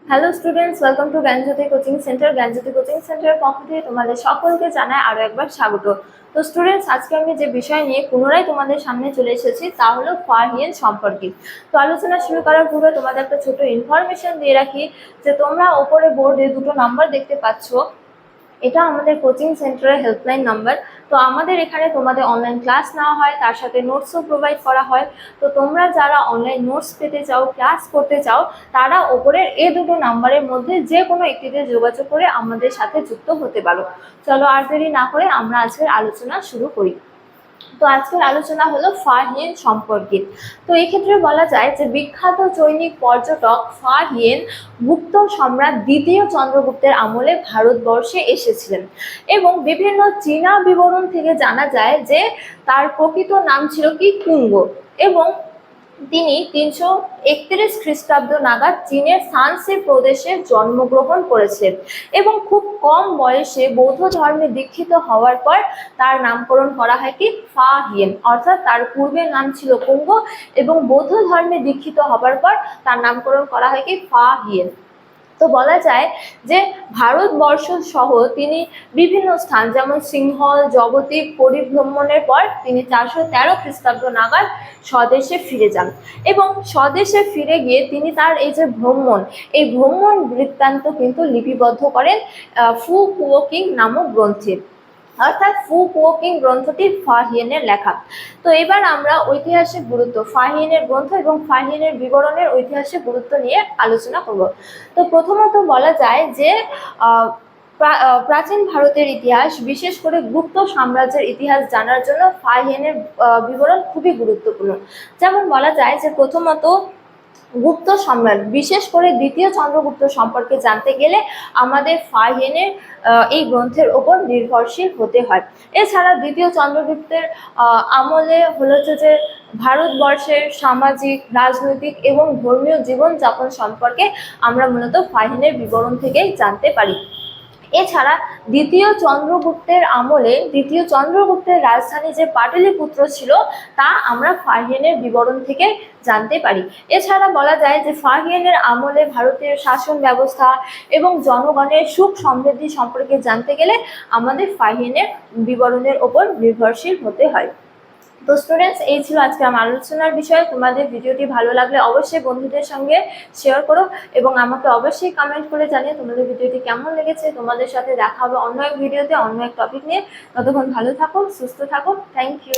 Hello students, welcome to Gyanjyoti coaching centre. Gyanjyoti coaching সেন্টারের পক্ষ থেকে তোমাদের সকলকে জানাই আরো একবার স্বাগত। তো স্টুডেন্টস, আজকে আমি যে বিষয় নিয়ে পুনরায় তোমাদের সামনে চলে এসেছি তা হলো ফাহিয়েন সম্পর্কে। তো আলোচনা শুরু করার পূর্বে তোমাদের একটা ছোট ইনফরমেশন দিয়ে রাখি যে তোমরা ওপরে বোর্ডে দুটো নাম্বার দেখতে পাচ্ছ, এটা আমাদের কোচিং সেন্টারের হেল্পলাইন নাম্বার। তো আমাদের এখানে তোমাদের অনলাইন ক্লাস নেওয়া হয়, তার সাথে নোটসও প্রোভাইড করা হয়। তো তোমরা যারা অনলাইন নোটস পেতে চাও, ক্লাস করতে চাও, তারা ওপরের এই দুটো নাম্বারের মধ্যে যে কোনো একটিতে যোগাযোগ করে আমাদের সাথে যুক্ত হতে পারো। চলো আর দেরি না করে আমরা আজকের আলোচনা শুরু করি। তো আজকের আলোচনা হলো ফাহিয়েন সম্পর্কে। তো এক্ষেত্রে বলা যায় যে বিখ্যাত চৈনিক পর্যটক ফাহিয়েন গুপ্ত সম্রাট দ্বিতীয় চন্দ্রগুপ্তের আমলে ভারতবর্ষে এসেছিলেন এবং বিভিন্ন চীনা বিবরণ থেকে জানা যায় যে তার প্রকৃত নাম ছিল কি কুঙ্গ, এবং তিনি 331 খ্রিস্টাব্দ নাগাদ চীনের শানসি প্রদেশে জন্মগ্রহণ করেছিলেন এবং খুব কম বয়সে বৌদ্ধ ধর্মে দীক্ষিত হওয়ার পর তার নামকরণ করা হয় কি ফাহিয়েন, অর্থাৎ তার পূর্বের নাম ছিল কুঙ্গ এবং বৌদ্ধ ধর্মে দীক্ষিত হবার পর তার নামকরণ করা হয় কি ফাহিয়েন। তো বলা যায় যে ভারতবর্ষ সহ তিনি বিভিন্ন স্থান যেমন সিংহল, জগদ্বীপ পরিভ্রমণের পর তিনি 413 খ্রিস্টাব্দ নাগাদ স্বদেশে ফিরে যান এবং স্বদেশে ফিরে গিয়ে তিনি তার এই যে ভ্রমণ, এই ভ্রমণ বৃত্তান্ত কিন্তু লিপিবদ্ধ করেন ফু কুওকিং নামক গ্রন্থে, অর্থাৎ ফু কুওকিং গ্রন্থটি ফাহিয়েনের লেখা। তো এবার আমরা ঐতিহাসিক গুরুত্ব, ফাহিয়েনের গ্রন্থ এবং ফাহিয়েনের বিবরণের ঐতিহাসিক গুরুত্ব নিয়ে আলোচনা করব। তো প্রথমত বলা যায় যে প্রাচীন ভারতের ইতিহাস, বিশেষ করে গুপ্ত সাম্রাজ্যের ইতিহাস জানার জন্য ফাহিয়েনের বিবরণ খুবই গুরুত্বপূর্ণ। যেমন বলা যায় যে প্রথমত গুপ্ত সম্রাট, বিশেষ করে দ্বিতীয় চন্দ্রগুপ্ত সম্পর্কে জানতে গেলে আমাদের ফাহিয়েনের এই গ্রন্থের ওপর নির্ভরশীল হতে হয়। এছাড়া দ্বিতীয় চন্দ্রগুপ্তের আমলে হলো যে ভারতবর্ষের সামাজিক, রাজনৈতিক এবং ধর্মীয় জীবনযাপন সম্পর্কে আমরা মূলত ফাহিয়েনের বিবরণ থেকেই জানতে পারি। এছাড়া দ্বিতীয় চন্দ্রগুপ্তের আমলে দ্বিতীয় চন্দ্রগুপ্তের রাজধানী যে পাটলিপুত্র ছিল তা আমরা ফাহিয়েনের বিবরণ থেকে জানতে পারি। এছাড়া বলা যায় যে ফাহিয়েনের আমলে ভারতের শাসন ব্যবস্থা এবং জনগণের সুখ সমৃদ্ধি সম্পর্কে জানতে গেলে আমাদের ফাহিয়েনের বিবরণের ওপর নির্ভরশীল হতে হয়। তো স্টুডেন্টস, এই ছিল আজকে আমার আলোচনার বিষয়। তোমাদের ভিডিওটি ভালো লাগলে অবশ্যই বন্ধুদের সঙ্গে শেয়ার করো এবং আমাকে অবশ্যই কমেন্ট করে জানিয়ে তোমাদের ভিডিওটি কেমন লেগেছে। তোমাদের সাথে দেখা হবে অন্য এক ভিডিওতে, অন্য এক টপিক নিয়ে। ততক্ষণ ভালো থাকো, সুস্থ থাকো। Thank you.